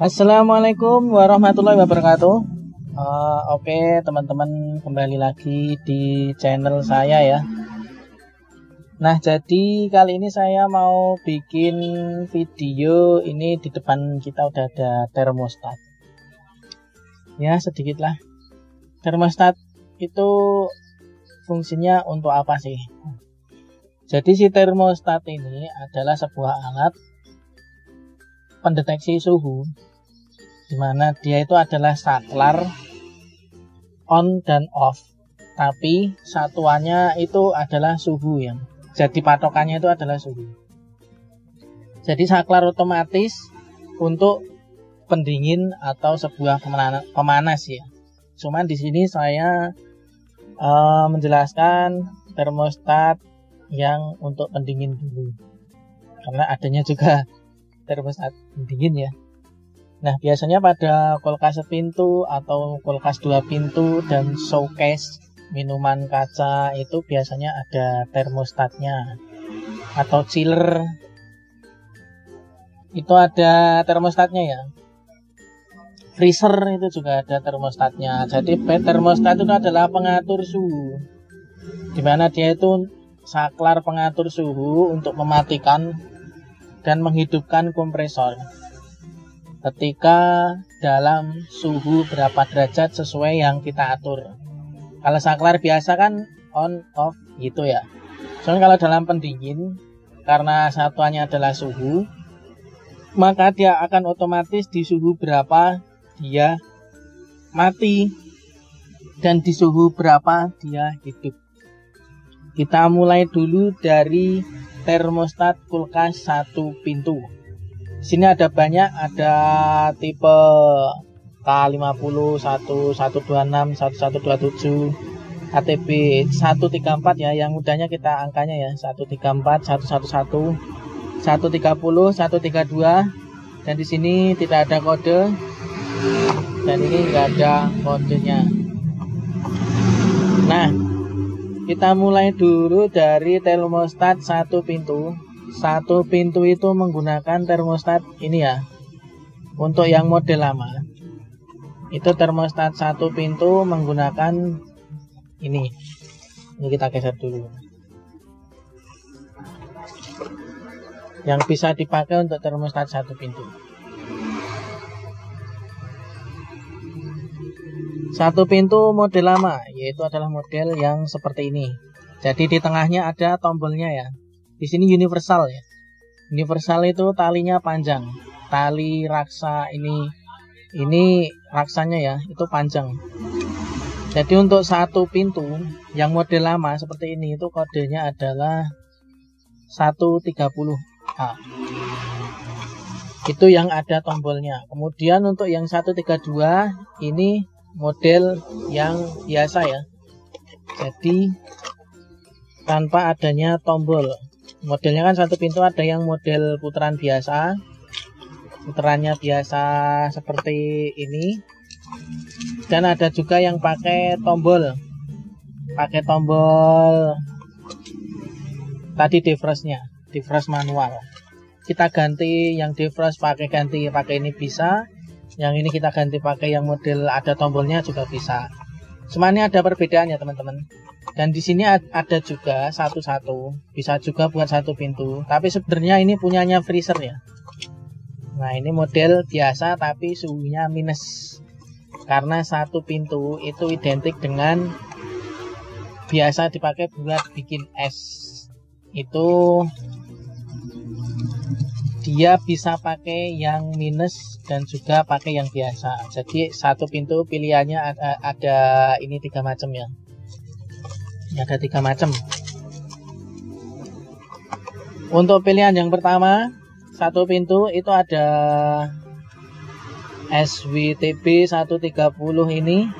Assalamualaikum warahmatullahi wabarakatuh. Oke teman-teman, kembali lagi di channel saya ya. Nah, jadi kali ini saya mau bikin video ini. Di depan kita udah ada termostat. Ya, sedikit lah. Termostat itu fungsinya untuk apa sih? Jadi si termostat ini adalah sebuah alat pendeteksi suhu, dimana dia itu adalah saklar on dan off, tapi satuannya itu adalah suhu ya. Jadi patokannya itu adalah suhu. Jadi saklar otomatis untuk pendingin atau sebuah pemanas ya. Cuman di sini saya menjelaskan termostat yang untuk pendingin dulu, karena adanya juga termostat pendingin ya. Nah, biasanya pada kulkas sepintu atau kulkas 2 pintu dan showcase minuman kaca itu biasanya ada termostatnya, atau chiller itu ada termostatnya ya. Freezer itu juga ada termostatnya. Jadi termostat itu adalah pengatur suhu, dimana dia itu saklar pengatur suhu untuk mematikan dan menghidupkan kompresor ketika dalam suhu berapa derajat sesuai yang kita atur. Kalau saklar biasa kan on off gitu ya. Soalnya kalau dalam pendingin, karena satuannya adalah suhu, maka dia akan otomatis di suhu berapa dia mati dan di suhu berapa dia hidup. Kita mulai dulu dari termostat kulkas 1 pintu. Sini ada banyak, ada tipe K50, 1126, 1127, ATB 134 ya. Yang mudahnya kita angkanya ya, 134, 111, 130, 132. Dan di sini tidak ada kode. Dan ini enggak ada kodenya. Nah, kita mulai dulu dari termostat 1 pintu. 1 pintu itu menggunakan termostat ini ya. Untuk yang model lama, itu termostat 1 pintu menggunakan ini. Ini kita geser dulu. Yang bisa dipakai untuk termostat 1 pintu. 1 pintu model lama, yaitu adalah model yang seperti ini. Jadi di tengahnya ada tombolnya ya. Di sini universal ya. Universal itu talinya panjang. Tali raksa ini raksanya ya, itu panjang. Jadi untuk 1 pintu yang model lama seperti ini itu kodenya adalah 130A. Itu yang ada tombolnya. Kemudian untuk yang 132 ini model yang biasa ya. Jadi tanpa adanya tombol. Modelnya kan 1 pintu ada yang model putaran biasa. Putarannya biasa seperti ini. Dan ada juga yang pakai tombol. Pakai tombol tadi defrostnya, defrost manual. Kita ganti yang defrost pakai ini bisa. Yang ini kita ganti pakai yang model ada tombolnya juga bisa. Semuanya ada perbedaannya teman-teman. Dan di sini ada juga satu-satu, bisa juga buat 1 pintu. Tapi sebenarnya ini punyanya freezer ya. Nah, ini model biasa tapi suhunya minus. Karena 1 pintu itu identik dengan biasa dipakai buat bikin es. Itu dia bisa pakai yang minus dan juga pakai yang biasa. Jadi 1 pintu pilihannya ada ini 3 macam ya. Ada 3 macam. Untuk pilihan yang pertama 1 pintu itu ada SWTB 130 ini.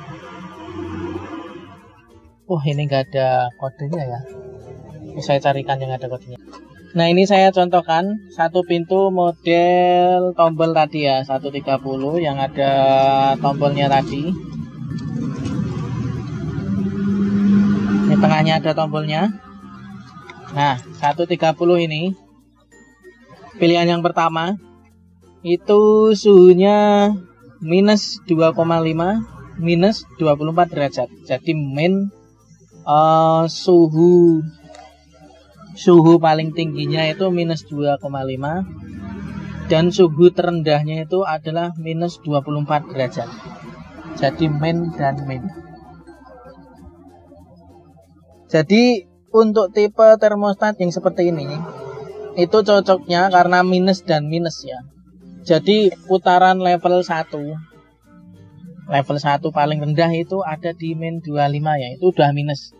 Ini enggak ada kodenya ya. Saya carikan yang ada kodenya. Nah, ini saya contohkan 1 pintu model tombol tadi ya, 130 yang ada tombolnya tadi. Ini tengahnya ada tombolnya. Nah, 130 ini pilihan yang pertama itu suhunya minus 2,5 minus 24 derajat. Jadi main suhu paling tingginya itu minus 2,5 dan suhu terendahnya itu adalah minus 24 derajat. Jadi main dan min. Jadi untuk tipe termostat yang seperti ini itu cocoknya karena minus dan minus ya. Jadi putaran level 1 paling rendah itu ada di min 25 ya, itu udah minus.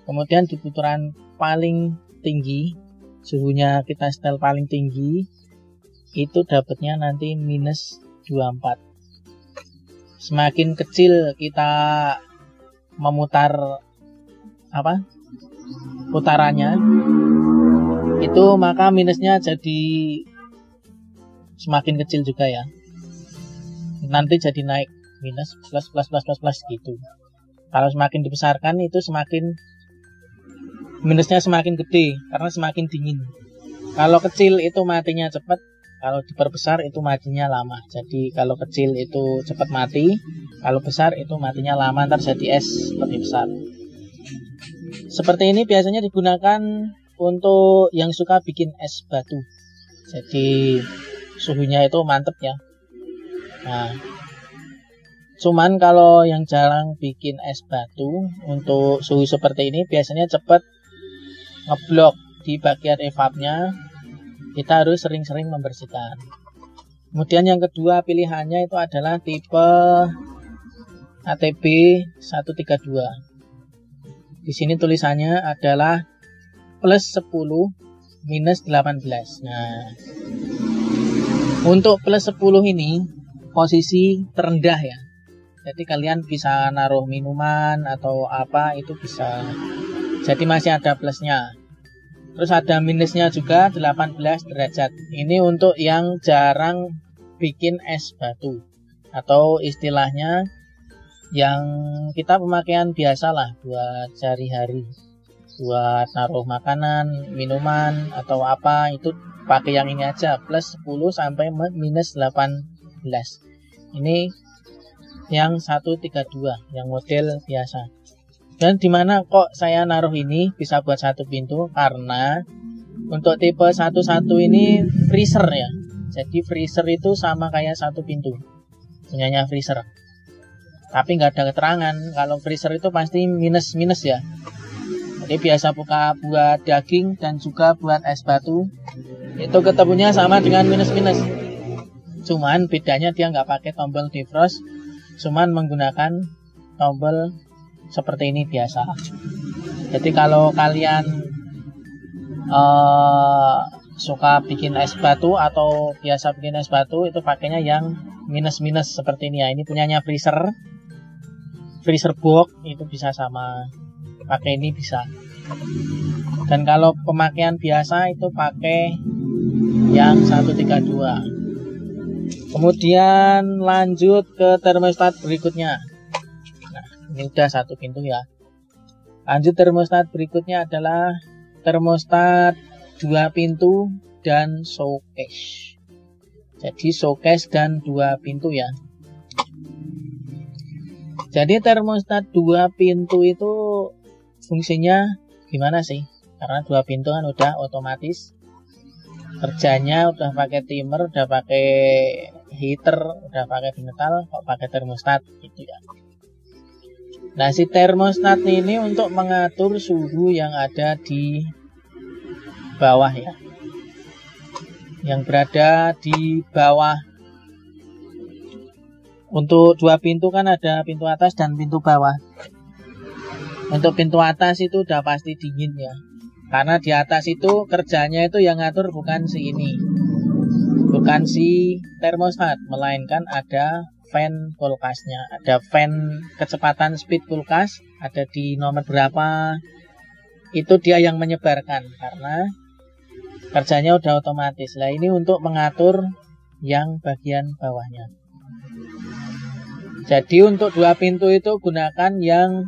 Kemudian di putaran paling tinggi, suhunya kita setel paling tinggi, itu dapatnya nanti minus 24. Semakin kecil kita memutar putarannya, itu maka minusnya jadi semakin kecil juga ya. Nanti jadi naik minus plus gitu. Kalau semakin dibesarkan itu semakin minusnya semakin gede karena semakin dingin. Kalau kecil itu matinya cepat, kalau diperbesar itu matinya lama. Jadi kalau kecil itu cepat mati, kalau besar itu matinya lama, ntar jadi es lebih besar. Seperti ini biasanya digunakan untuk yang suka bikin es batu. Jadi suhunya itu mantep ya. Nah, cuman kalau yang jarang bikin es batu, untuk suhu seperti ini biasanya cepat ngeblok di bagian evapnya. Kita harus sering-sering membersihkan. Kemudian yang kedua pilihannya itu adalah tipe ATB 132. Di sini tulisannya adalah plus 10 minus 18. Nah, untuk plus 10 ini posisi terendah ya. Jadi kalian bisa naruh minuman atau apa itu bisa. Jadi masih ada plusnya. Terus ada minusnya juga 18 derajat. Ini untuk yang jarang bikin es batu, atau istilahnya yang kita pemakaian biasa lah buat sehari-hari, buat naruh makanan, minuman atau apa, itu pakai yang ini aja, plus 10 sampai minus 18. Ini yang 132, yang model biasa. Dan dimana kok saya naruh ini bisa buat satu pintu? Karena untuk tipe 11 ini freezer ya. Jadi freezer itu sama kayak satu pintu, punyanya freezer. Tapi nggak ada keterangan kalau freezer itu pasti minus-minus ya. Jadi biasa buka buat daging dan juga buat es batu, itu ketemunya sama dengan minus-minus. Cuman bedanya dia nggak pakai tombol defrost, cuman menggunakan tombol seperti ini biasa. Jadi kalau kalian suka bikin es batu atau biasa bikin es batu, itu pakainya yang minus-minus seperti ini ya. Ini punyanya freezer box, itu bisa sama pakai ini bisa. Dan kalau pemakaian biasa itu pakai yang 132. Kemudian lanjut ke termostat berikutnya. Nah, ini udah satu pintu ya. Lanjut termostat berikutnya adalah termostat 2 pintu dan showcase. Jadi showcase dan 2 pintu ya. Jadi termostat 2 pintu itu fungsinya gimana sih? Karena 2 pintu kan udah otomatis. Kerjanya udah pakai timer, udah pakai heater, udah pakai metal, kok pakai termostat gitu ya. Nah, si termostat ini untuk mengatur suhu yang ada di bawah ya. Yang berada di bawah. Untuk 2 pintu kan ada pintu atas dan pintu bawah. Untuk pintu atas itu udah pasti dingin ya. Karena di atas itu kerjanya itu yang ngatur bukan si ini, bukan si termostat, melainkan ada fan kulkasnya. Ada fan kecepatan speed kulkas, ada di nomor berapa, itu dia yang menyebarkan karena kerjanya udah otomatis. Nah, ini untuk mengatur yang bagian bawahnya. Jadi untuk 2 pintu itu gunakan yang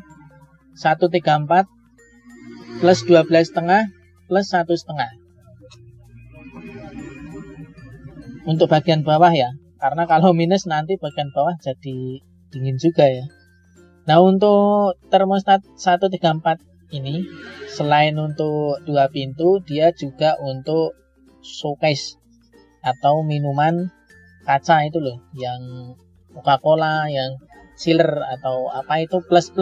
134 plus 12,5 plus 1,5. untuk bagian bawah ya, karena kalau minus nanti bagian bawah jadi dingin juga ya. Nah, untuk termostat 134 ini selain untuk 2 pintu, dia juga untuk showcase atau minuman kaca itu loh, yang Coca-Cola, yang chiller atau apa itu plus.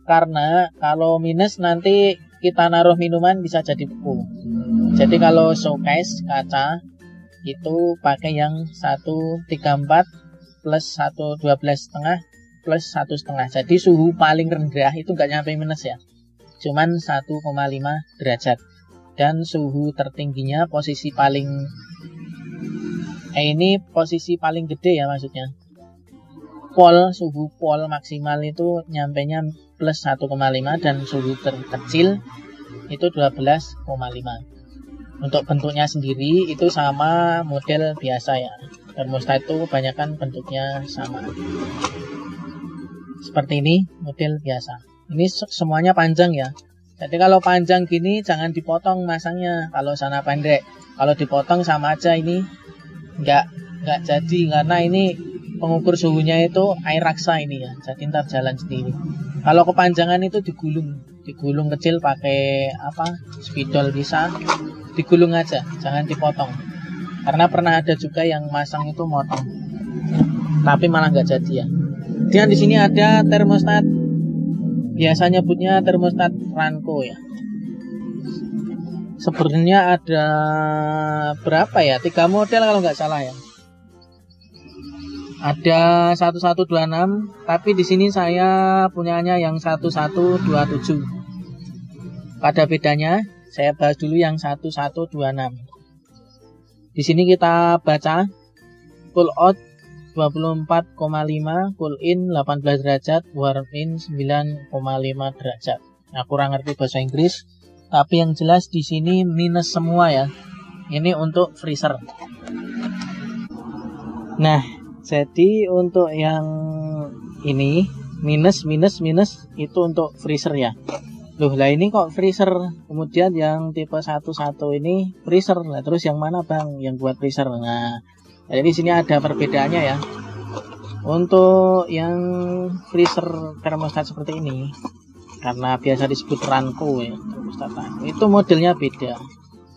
Karena kalau minus nanti kita naruh minuman bisa jadi beku. Jadi kalau showcase kaca itu pakai yang 134 plus 112,5 plus 1,5. Jadi suhu paling rendah itu nggak nyampe minus ya, cuman 1,5 derajat. Dan suhu tertingginya posisi paling ini posisi paling gede ya, maksudnya suhu pol maksimal itu nyampenya plus 1,5 dan suhu terkecil itu 12,5. Untuk bentuknya sendiri itu sama model biasa ya, termostat itu kebanyakan bentuknya sama seperti ini, model biasa. Ini semuanya panjang ya, jadi kalau panjang gini jangan dipotong masangnya kalau sana pendek. Kalau dipotong sama aja ini nggak jadi, karena ini pengukur suhunya itu air raksa ini ya, jadi ntar jalan sendiri. Kalau kepanjangan itu digulung kecil pakai spidol bisa, digulung aja, jangan dipotong. Karena pernah ada juga yang masang itu motong, tapi malah nggak jadi ya. Dan di sini ada termostat, biasa nyebutnya termostat Ranco ya. Sebenarnya ada berapa ya? 3 model kalau nggak salah ya. Ada 1126, tapi di sini saya punyanya yang 1127. Pada bedanya, saya bahas dulu yang 1126. Di sini kita baca cool out 24,5, cool in 18 derajat, warm in 9,5 derajat. Nah, kurang ngerti bahasa Inggris, tapi yang jelas di sini minus semua ya. Ini untuk freezer. Nah, jadi untuk yang ini minus itu untuk freezer ya. Loh, lah ini kok freezer. Kemudian yang tipe 11 ini freezer. Nah, terus yang mana Bang yang buat freezer? Nah, jadi di sini ada perbedaannya ya. Untuk yang freezer termostat seperti ini, karena biasa disebut Ranco ya, termostat Ranco, itu modelnya beda.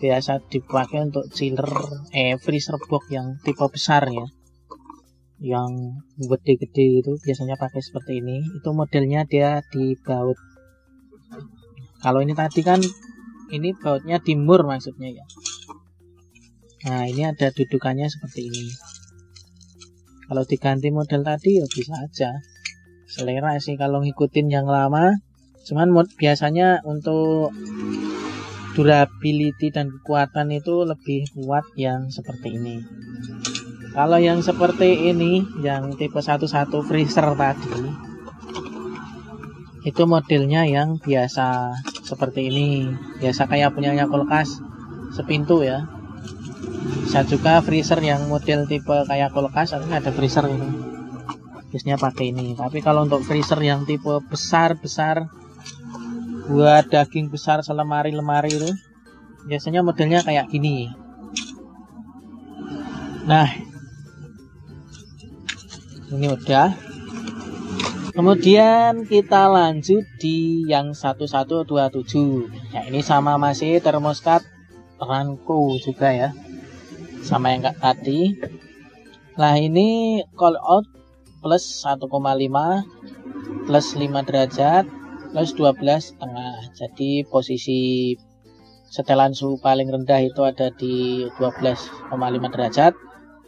Biasa dipakai untuk chiller freezer box yang tipe besar ya, yang gede-gede itu biasanya pakai seperti ini. Itu modelnya dia dibaut. Kalau ini tadi kan ini bautnya di mur maksudnya ya. Nah, ini ada dudukannya seperti ini. Kalau diganti model tadi ya bisa aja, selera sih kalau ngikutin yang lama. Cuman biasanya untuk durability dan kekuatan itu lebih kuat yang seperti ini. Kalau yang seperti ini, yang tipe 11 freezer tadi, itu modelnya yang biasa seperti ini, biasa kayak punyanya kulkas sepintu ya. Bisa juga freezer yang model tipe kayak kulkas, atau ada freezer itu biasanya pakai ini. Tapi kalau untuk freezer yang tipe besar buat daging besar selemari-lemari itu biasanya modelnya kayak gini. Nah, ini udah. Kemudian kita lanjut di yang 1127. Ya, ini sama masih termostat Ranco juga ya, sama yang tadi. Nah, ini call out plus 1,5 plus 5 derajat plus 12,5. Jadi posisi setelan suhu paling rendah itu ada di 12,5 derajat.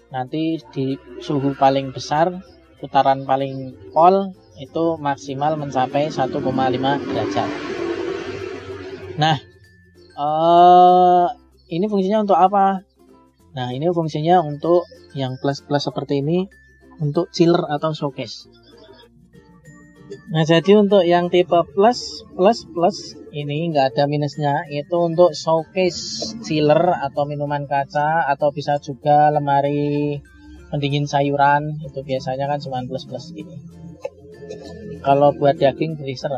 Nanti di suhu paling besar, putaran paling pol itu maksimal mencapai 1,5 derajat. Nah, ini fungsinya untuk apa? Nah, ini fungsinya untuk yang plus-plus seperti ini, untuk chiller atau showcase. Nah, jadi untuk yang tipe plus ini nggak ada minusnya, itu untuk showcase chiller atau minuman kaca, atau bisa juga lemari pendingin sayuran. Itu biasanya kan cuma plus ini. Kalau buat daging freezer.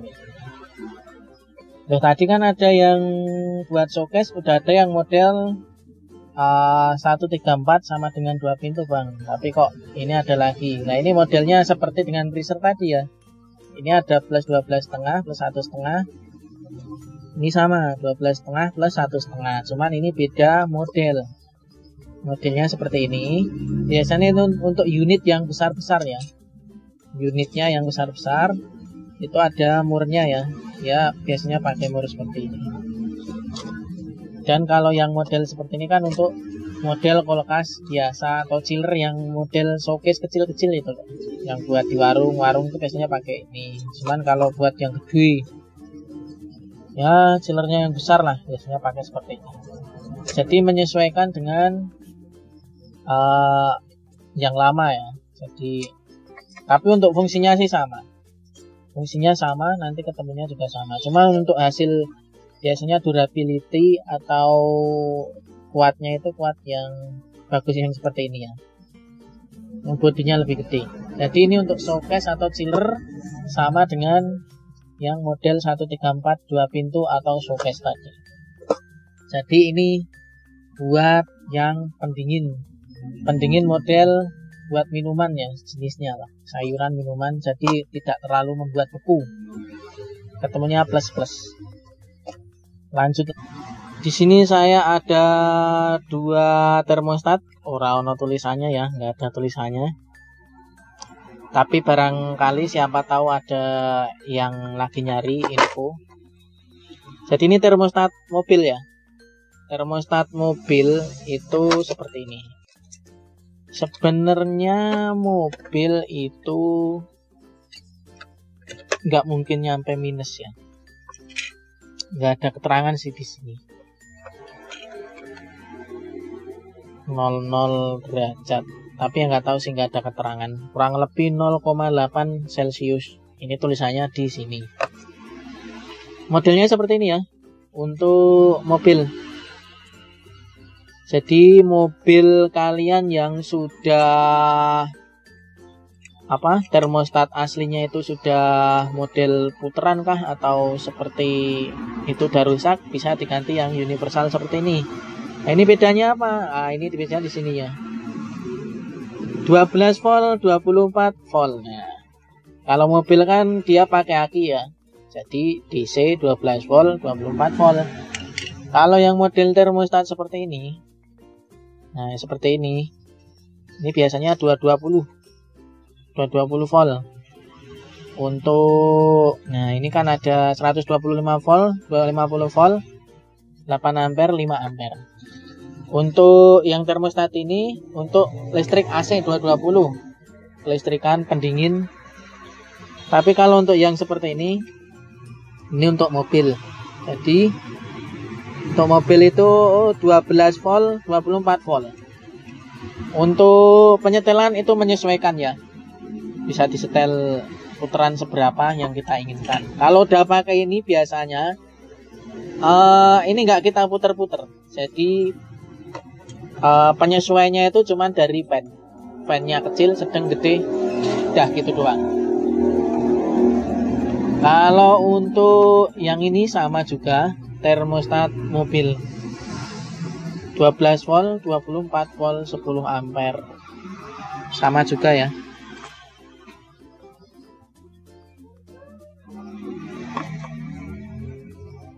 Loh, tadi kan ada yang buat showcase, udah ada yang model 134 sama dengan 2 pintu bang, tapi kok ini ada lagi. Nah ini modelnya seperti dengan freezer tadi ya. Ini ada plus 12,5 plus 1,5. Ini sama 12,5 plus 1,5. Cuman ini beda model. Modelnya seperti ini. Biasanya itu untuk unit yang besar-besar ya. Unitnya yang besar-besar itu ada murnya ya. Ya biasanya pakai mur seperti ini. Dan kalau yang model seperti ini kan untuk model kulkas biasa atau chiller yang model showcase kecil-kecil itu loh. Yang buat di warung-warung itu biasanya pakai ini. Cuman kalau buat yang gede ya chillernya yang besar lah biasanya pakai seperti ini. Jadi menyesuaikan dengan yang lama ya. Jadi tapi untuk fungsinya sih sama. Fungsinya sama, nanti ketemunya juga sama. Cuma untuk hasil biasanya durability atau kuatnya itu kuat yang bagus yang seperti ini ya. Yang bodinya lebih gede. Jadi ini untuk showcase atau chiller sama dengan yang model 134 2 pintu atau showcase tadi. Jadi ini buat yang pendingin. Pendingin model buat minuman ya, jenisnya lah. Sayuran minuman, jadi tidak terlalu membuat beku. Ketemunya plus-plus. Lanjut. Di sini saya ada 2 termostat, ora ono tulisannya ya, nggak ada tulisannya. Tapi barangkali siapa tahu ada yang lagi nyari info. Jadi ini termostat mobil ya. Termostat mobil itu seperti ini. Sebenarnya mobil itu nggak mungkin nyampe minus ya. Nggak ada keterangan sih di sini. 00 derajat. Tapi yang nggak tahu sih, nggak ada keterangan. Kurang lebih 0,8 Celcius. Ini tulisannya di sini. Modelnya seperti ini ya. Untuk mobil. Jadi mobil kalian yang sudah termostat aslinya itu sudah model puteran kah atau seperti itu udah rusak, bisa diganti yang universal seperti ini. Nah, ini bedanya apa? Nah, ini bedanya di sini ya. 12 volt, 24 volt. Nah, kalau mobil kan dia pakai aki ya. Jadi DC 12 volt, 24 volt. Kalau yang model termostat seperti ini, nah seperti ini biasanya 220 volt. Untuk ini kan ada 125 volt, 250 volt, 8 ampere, 5 ampere. Untuk yang termostat ini untuk listrik AC 220, kelistrikan pendingin. Tapi kalau untuk yang seperti ini untuk mobil. Jadi untuk mobil itu 12 volt, 24 volt. Untuk penyetelan itu menyesuaikan ya. Bisa disetel putaran seberapa yang kita inginkan. Kalau udah pakai ini biasanya ini nggak kita puter-puter. Jadi penyesuaiannya itu cuma dari fan. Fan-nya kecil, sedang, gede, udah gitu doang. Kalau untuk yang ini sama juga, termostat mobil 12 volt, 24 volt, 10 ampere. Sama juga ya.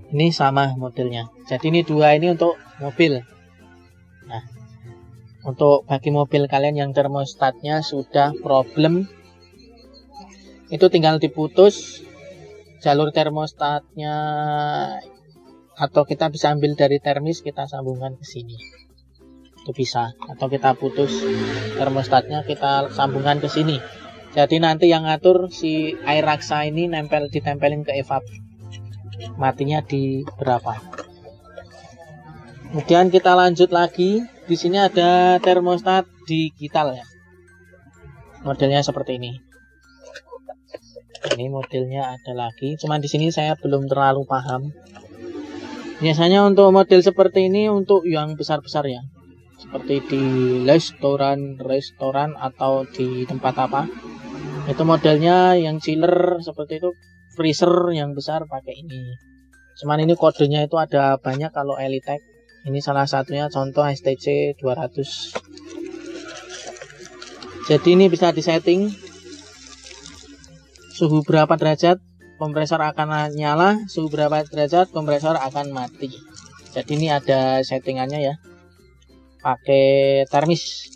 Ini sama modelnya. Jadi ini 2 ini untuk mobil. Nah, untuk bagi mobil kalian yang termostatnya sudah problem, itu tinggal diputus jalur termostatnya, atau kita bisa ambil dari termis, kita sambungkan ke sini. Itu bisa. Atau kita putus termostatnya, kita sambungkan ke sini. Jadi nanti yang ngatur si air raksa ini ditempelin ke evap. Matinya di berapa. Kemudian kita lanjut lagi. Di sini ada termostat digital ya. Modelnya seperti ini. Ini modelnya ada lagi. Cuman di sini saya belum terlalu paham. Biasanya untuk model seperti ini untuk yang besar-besar ya. Seperti di restoran atau di tempat apa. Itu modelnya yang chiller seperti itu. Freezer yang besar pakai ini. Cuman ini kodenya itu ada banyak. Kalau Elitech Ini salah satunya contoh STC 200. Jadi ini bisa disetting suhu berapa derajat kompresor akan nyala, suhu berapa derajat kompresor akan mati. Jadi ini ada settingannya ya, pakai termis.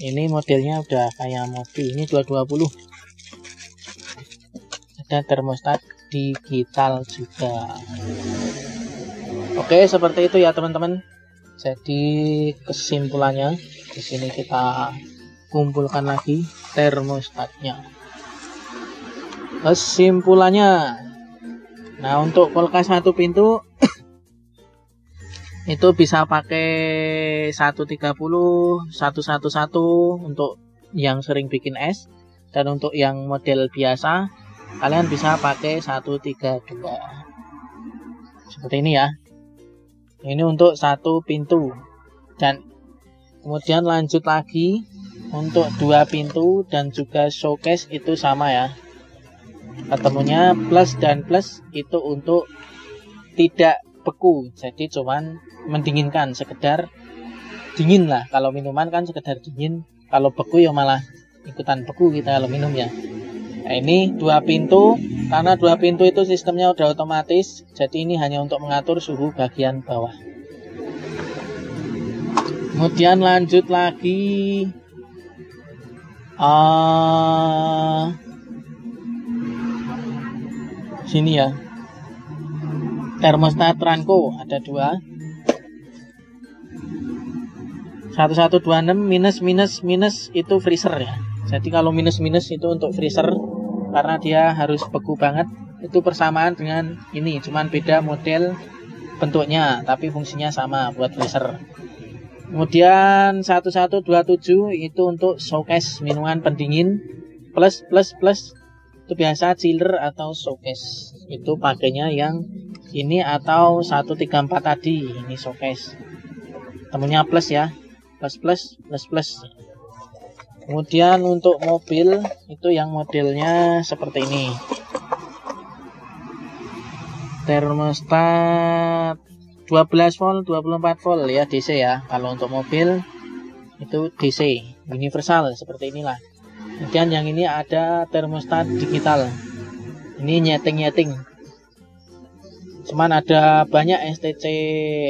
Ini modelnya udah kayak mobil, ini 220. Ada termostat digital juga. Oke, seperti itu ya teman-teman. Jadi kesimpulannya di sini kita kumpulkan lagi termostatnya. Kesimpulannya, nah untuk kulkas satu pintu itu bisa pakai 130, 111 untuk yang sering bikin es, dan untuk yang model biasa kalian bisa pakai 132 seperti ini ya. Ini untuk satu pintu, dan kemudian lanjut lagi untuk 2 pintu dan juga showcase itu sama ya. Ketemunya plus dan plus itu untuk tidak beku, jadi cuman mendinginkan, sekedar dingin lah. Kalau minuman kan sekedar dingin, kalau beku ya malah ikutan beku kita kalau minum ya. Nah, ini 2 pintu, karena 2 pintu itu sistemnya udah otomatis, jadi ini hanya untuk mengatur suhu bagian bawah. Kemudian lanjut lagi sini ya, termostat Ranco ada 2. 1126 minus itu freezer ya. Jadi kalau minus itu untuk freezer, karena dia harus beku banget. Itu persamaan dengan ini, cuman beda model bentuknya, tapi fungsinya sama buat freezer. Kemudian 1127 itu untuk showcase minuman pendingin, plus itu biasa chiller atau showcase. Itu pakainya yang ini atau 134 tadi, ini showcase. Temunya plus ya, plus. Kemudian untuk mobil itu yang modelnya seperti ini. Termostat 12 volt, 24 volt ya, DC ya. Kalau untuk mobil itu DC, universal seperti inilah. Kemudian yang ini ada termostat digital. Ini nyeting. Cuman ada banyak STC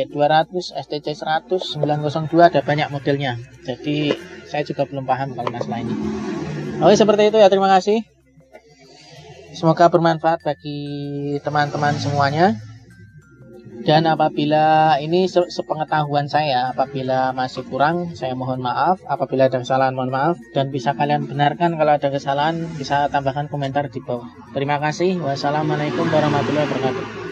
200, STC 100, 902, ada banyak modelnya. Jadi saya juga belum paham kalau masalah ini. Oke, seperti itu ya, terima kasih. Semoga bermanfaat bagi teman-teman semuanya. Dan apabila ini sepengetahuan saya, apabila masih kurang, saya mohon maaf. Apabila ada kesalahan, mohon maaf. Dan bisa kalian benarkan kalau ada kesalahan, bisa tambahkan komentar di bawah. Terima kasih. Wassalamualaikum warahmatullahi wabarakatuh.